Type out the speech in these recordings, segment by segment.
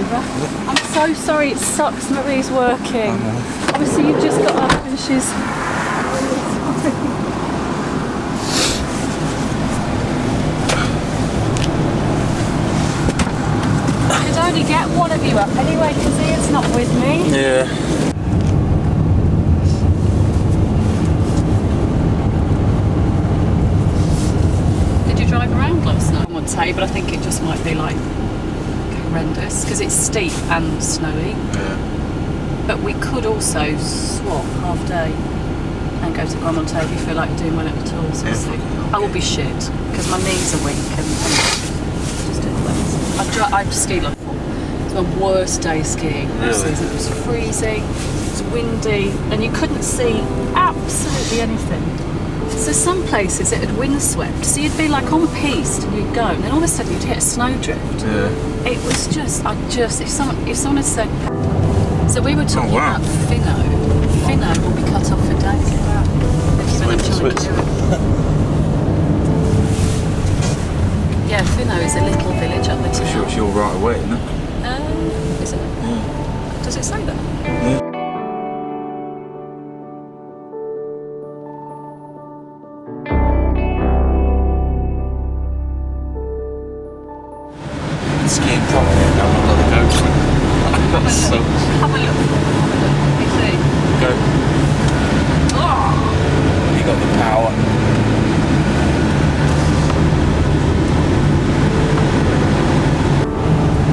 over. I'm so sorry, it sucks Marie's working. Obviously you've just got up and she's... I could only get one of you up anyway because Ian's not with me. Yeah. Did you drive around last night? I wouldn't say, but I think it just might be like horrendous because it's steep and snowy. Yeah. But we could also swap half day and go to Grandmontague if you feel like doing one at the tools. Yeah. I will be shit because my knees are weak and just do the I've skied like four. It's my worst day skiing. Really? It was freezing, it was windy, and you couldn't see absolutely anything. So some places it had windswept, so you'd be like on piste and you'd go, and then all of a sudden you'd hit a snowdrift. Yeah. It was just, if someone had said, so we were talking about Finno will be cut off for days. Switch. Yeah, Finno is a little village up the town. It's your right away, isn't it? Is it? Yeah. Does it say that? Yeah. Skiing properly and going on the GoPro. That sucks. Have a look. You see? Go. Oh! You got the power.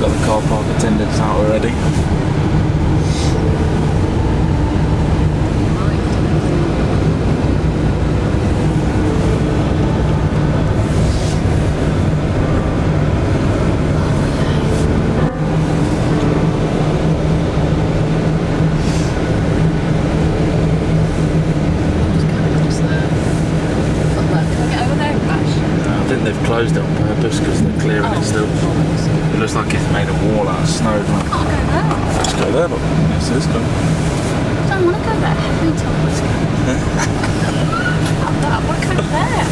Got the car park attendants out already. They've closed it on purpose because they're clearing it still. It looks like it's made a wall out of snow. Can't go there. Let's go there, look. Yes, it is good. I don't want to go there. Who told us? I want to go there.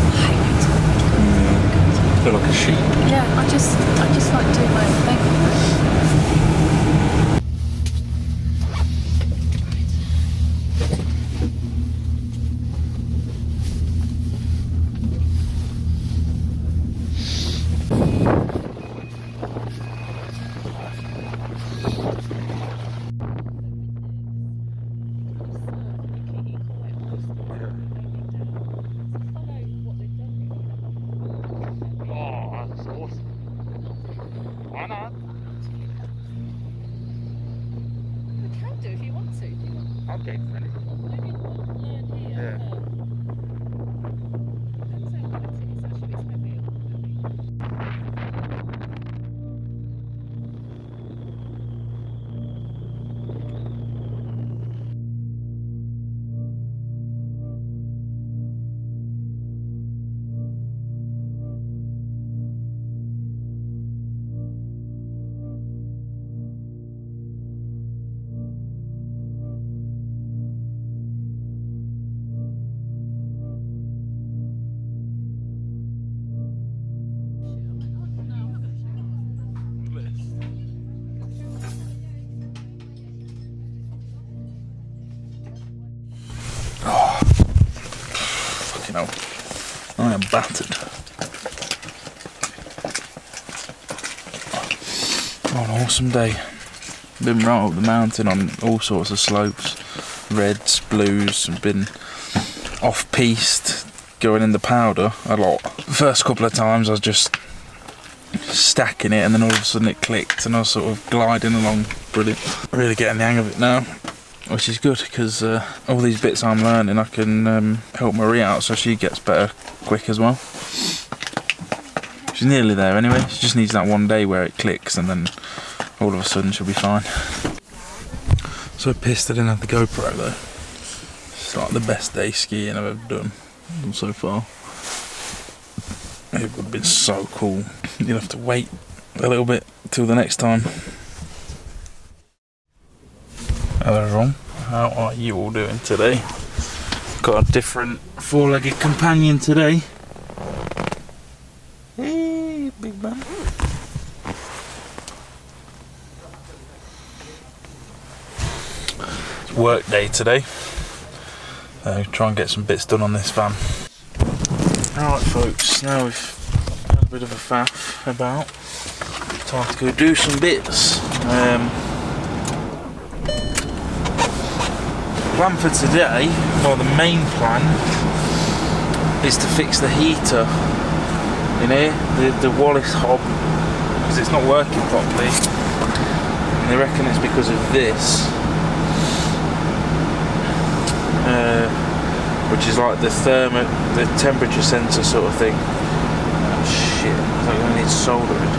I hate it. Feel like a sheep. Yeah, I just like doing my own thing. Why not? You can do if you want to. I'll get ready. Maybe learn here. Yeah. No, I am battered. Oh, an awesome day. Been right up the mountain on all sorts of slopes, reds, blues, and been off-piste, going in the powder a lot. First couple of times I was just stacking it, and then all of a sudden it clicked and I was sort of gliding along. Brilliant. Really getting the hang of it now, which is good because all these bits I'm learning I can help Marie out so she gets better quick as well. She's nearly there anyway, she just needs that one day where it clicks and then all of a sudden she'll be fine. So pissed I didn't have the GoPro though. It's like the best day skiing I've ever done so far. It would have been so cool. You'll have to wait a little bit till the next time. Hello everyone, how are you all doing today? Got a different four-legged companion today. Hey, big man. day today. Try and get some bits done on this van. Alright folks, now we've had a bit of a faff about. Time to go do some bits. Plan for today, well the main plan is to fix the heater in here, the Wallace hob, because it's not working properly. And they reckon it's because of this. Which is like the temperature sensor sort of thing. Oh shit, I think I need soldering.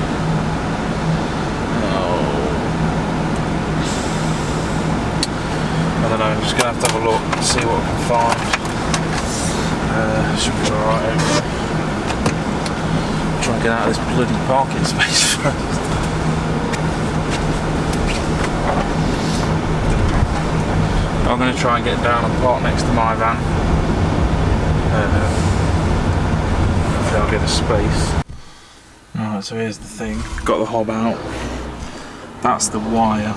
Oh. I don't know, I'm just going to have a look and see what I can find. Should be alright anyway. Try and get out of this bloody parking space first. I'm going to try and get down and park next to my van. Hopefully I'll get a space. Alright, so here's the thing. Got the hob out. That's the wire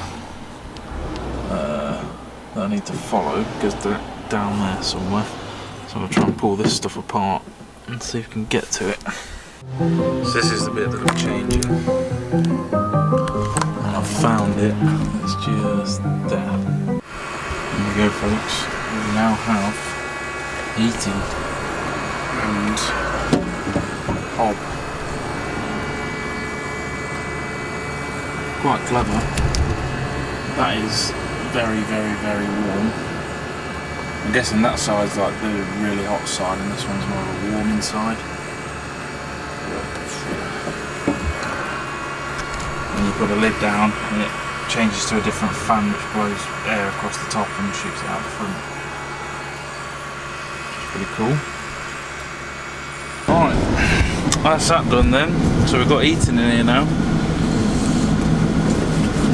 that I need to follow. It goes down there somewhere. So I'm going to try and pull this stuff apart and see if we can get to it. So this is the bit that I'm changing. And I've found it. It's just there. There we go folks, we now have heating and hob. Quite clever. That is very, very, very warm. I'm guessing that side's like the really hot side and this one's more of a warming side. And you put the lid down and it changes to a different fan which blows air across the top and shoots it out the front. It's pretty cool. Alright, that's that done then. So we've got heating in here now,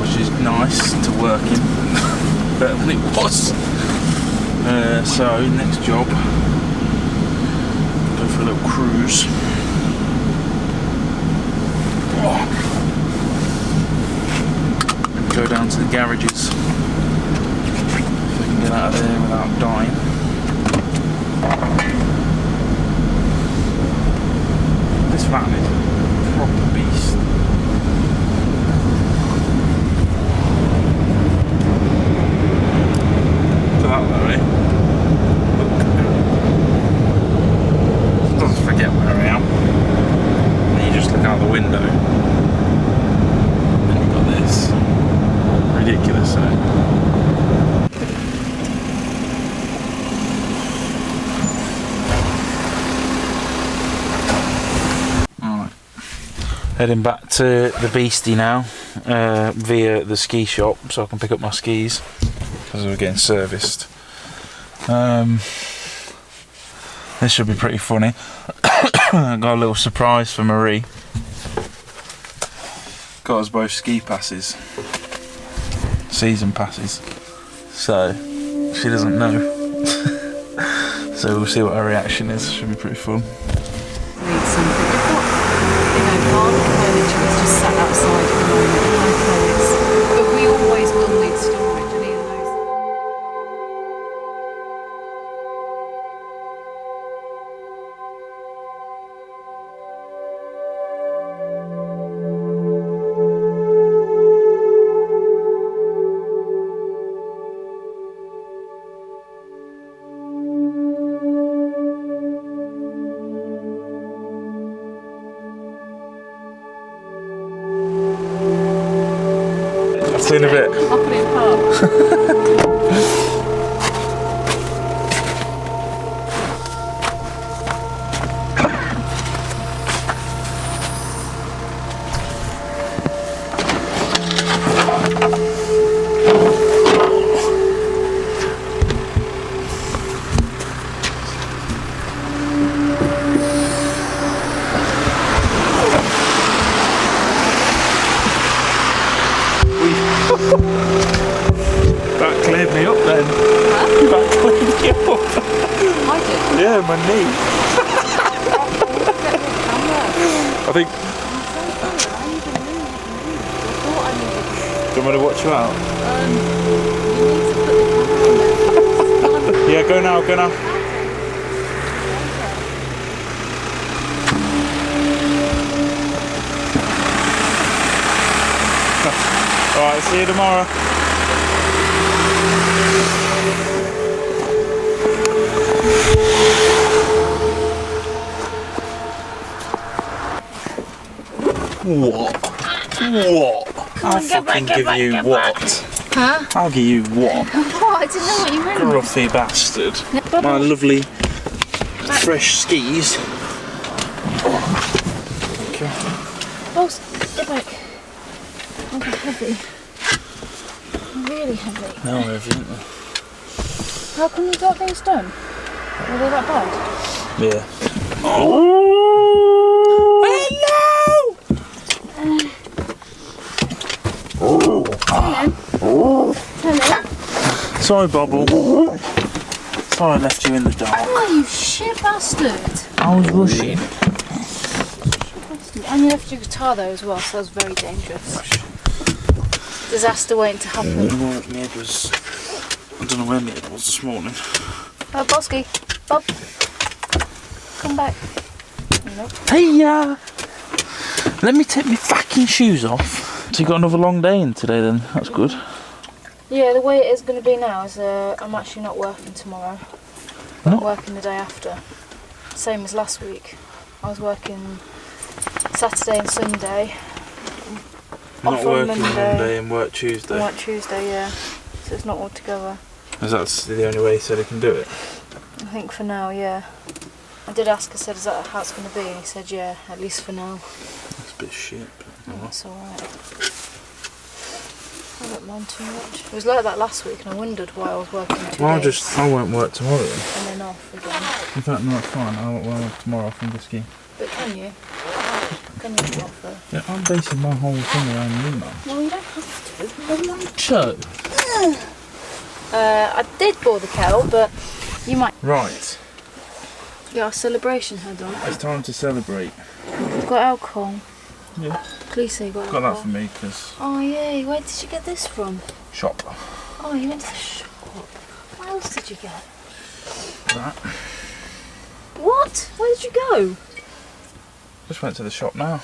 which is nice to work in. Better than it was. So next job, go for a little cruise. Go down to the garages if I can get out of there without dying. This van is a proper beast. Look at that though, eh? Look. It doesn't forget where I am. And you just look out the window. And you've got this. Ridiculous, isn't it? Alright. Heading back to the beastie now via the ski shop so I can pick up my skis because we're getting serviced. This should be pretty funny. I got a little surprise for Marie. Got us both ski passes. Season passes, so she doesn't know. So we'll see what her reaction is. Should be pretty fun. Need something. We've got, garden furniture is just sat outside at the moment in my place, but we always will need storage, and either those. See you in a bit. I'll put it in park. That cleared me up then. Huh? That cleared me up. I did. Yeah, my knee. I think. I'm so sorry. I even knew you could move. I thought I needed to. Do you want me to watch you out? You need to put the camera on there. Yeah, go now, go now. Alright, see you tomorrow. What? What? I'll fucking give you what? Huh? I'll give you what? What? I didn't know what you meant. Gruffy bastard. My lovely fresh skis. Okay. Oh, get back. Oh, they're heavy. Really heavy. No, everything. How come you got things done? Were they that bad? Yeah. Hello! Hello. Sorry, Bobble. Sorry I left you in the dark. Oh, you shit bastard. I was rushing. And you left your guitar there as well, so that was very dangerous. Disaster waiting to happen. My head was... I don't know where my head was this morning. Bosky. Bob. Come back. Nope. Hey, let me take my fucking shoes off. So you got another long day in today then? That's good. Yeah, the way it is going to be now is I'm actually not working tomorrow. I'm working the day after. Same as last week. I was working Saturday and Sunday. Not off on working Monday and work Tuesday. Work Tuesday, yeah. So it's not all together. Is that the only way he said he can do it? I think for now, yeah. I did ask, I said, is that how it's going to be? And he said, yeah, at least for now. That's a bit shit, but That's alright. I don't mind too much. It was like that last week and I wondered why I was working 2 days. I won't work tomorrow then. And then off again. In fact, no, it's fine. I won't work tomorrow off and ski. But can you? Can you be off though? Yeah, I'm basing my whole thing around you, man. Well, you don't have to. I want to. I did boil the kettle, but you might Right. get our celebration head on. It's time to celebrate. We've got alcohol. Yeah. Please say you got Got alcohol. that for me, because... Oh, yeah. Where did you get this from? Shop. Oh, you went to the shop. What else did you get? That. What? Where did you go? Just went to the shop now.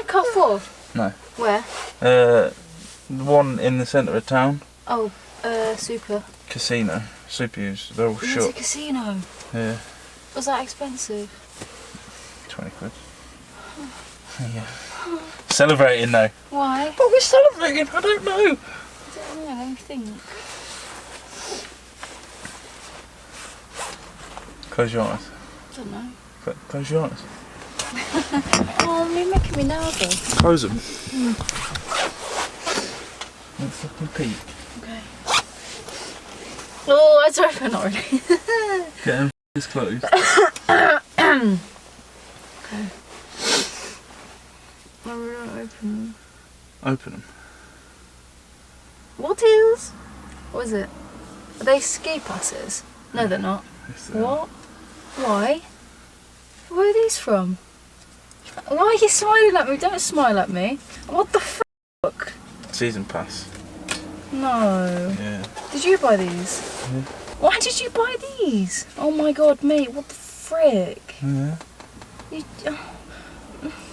Cut 4. No. Where? The one in the centre of town. Oh, Super. Casino. Super's. They're all You went to shut. a casino. Yeah. Was that expensive? 20 quid. Yeah. Celebrating though. Why? What are we celebrating? I don't know. I don't know, let me think. Close your eyes. I don't know. Close your eyes. Oh, you're making me nervous. Close them. Let's fucking peek. Okay. Oh, it's open already. Get them f***ers closed. Okay. No, we're not open. Open them. What is? What is it? Are they ski passes? No, they're not. Yes, they are. What? Why? Where are these from? Why are you smiling at me? Don't smile at me. What the fuck? Season pass. No. Yeah. Did you buy these? Yeah. Why did you buy these? Oh my god, mate, what the frick? Yeah. You,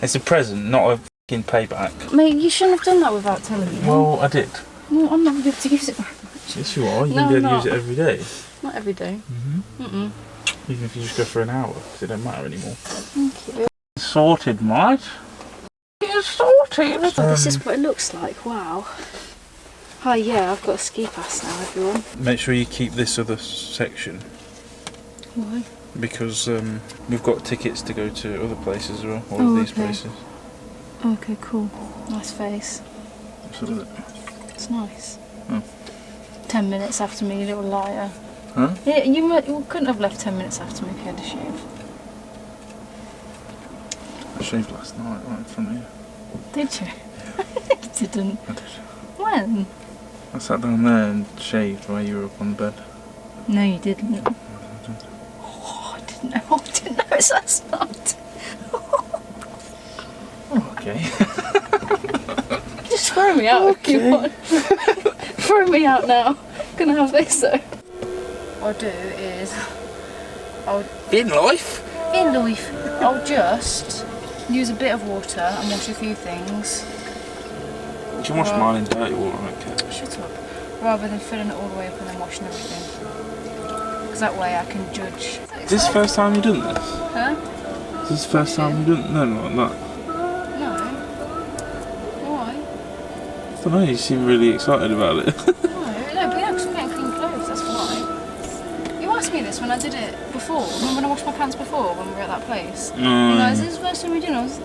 It's a present, not a f***ing payback. mate, you shouldn't have done that without telling me. Well, I did. No, I'm not going to be able to use it very much. Yes, you are. You No, can be able I'm to use not. it every day. Not every day. Mm-mm. Even if you just go for an hour, because it don't matter anymore. Thank you. Sorted, mate. It's sorted. This is what it looks like, wow. Oh yeah, I've got a ski pass now, everyone. Make sure you keep this other section, Why? because we've got tickets to go to other places as well, all Oh, of these okay. places. Okay, cool. Nice face. So that, It's nice. Oh. 10 minutes after me, you little liar. huh? Yeah, you couldn't have left 10 minutes after me if you had a shave. I shaved last night right in front of you. Did you? You didn't. I did. When? I sat down there and shaved while you were up on the bed. No, you didn't. Oh, I didn't know. I didn't know it's last night. Okay. Just throw me out if you want. Throw me out now. Can I have this though? What I'll do is In life. I'll just use a bit of water and wash a few things. You can wash mine in dirty water, okay? Shut up. Rather than filling it all the way up and then washing everything. Because that way I can judge. Is this the first time you've done this? Huh? Is this the first time you've done no, like that? No. Why? I don't know, you seem really excited about it. No, because I'm getting clean clothes, that's why. You asked me this when I did it before, when I washed my pants before, when we were at that place. You know, is this the first time we did it? I was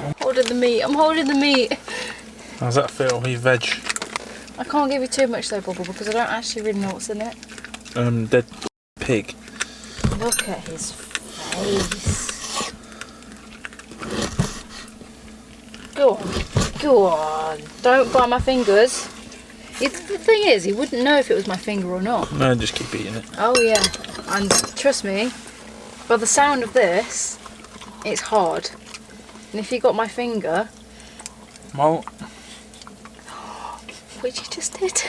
I'm holding the meat. How's that feel? Are you veg? I can't give you too much though, Bubble, because I don't actually really know what's in it. Dead pig. Look at his face. Go on. Don't bite my fingers. The thing is, he wouldn't know if it was my finger or not. No, just keep eating it. Oh yeah, and trust me, by the sound of this, it's hard. And if you got my finger, Well, which you just did,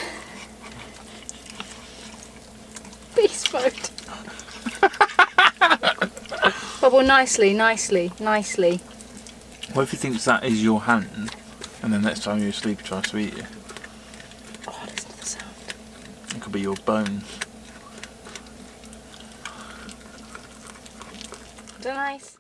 beast mode. Bubble, nicely. what if he thinks that is your hand, and then next time you're asleep he tries to eat you? Oh, listen to the sound. It could be your bones. Nice.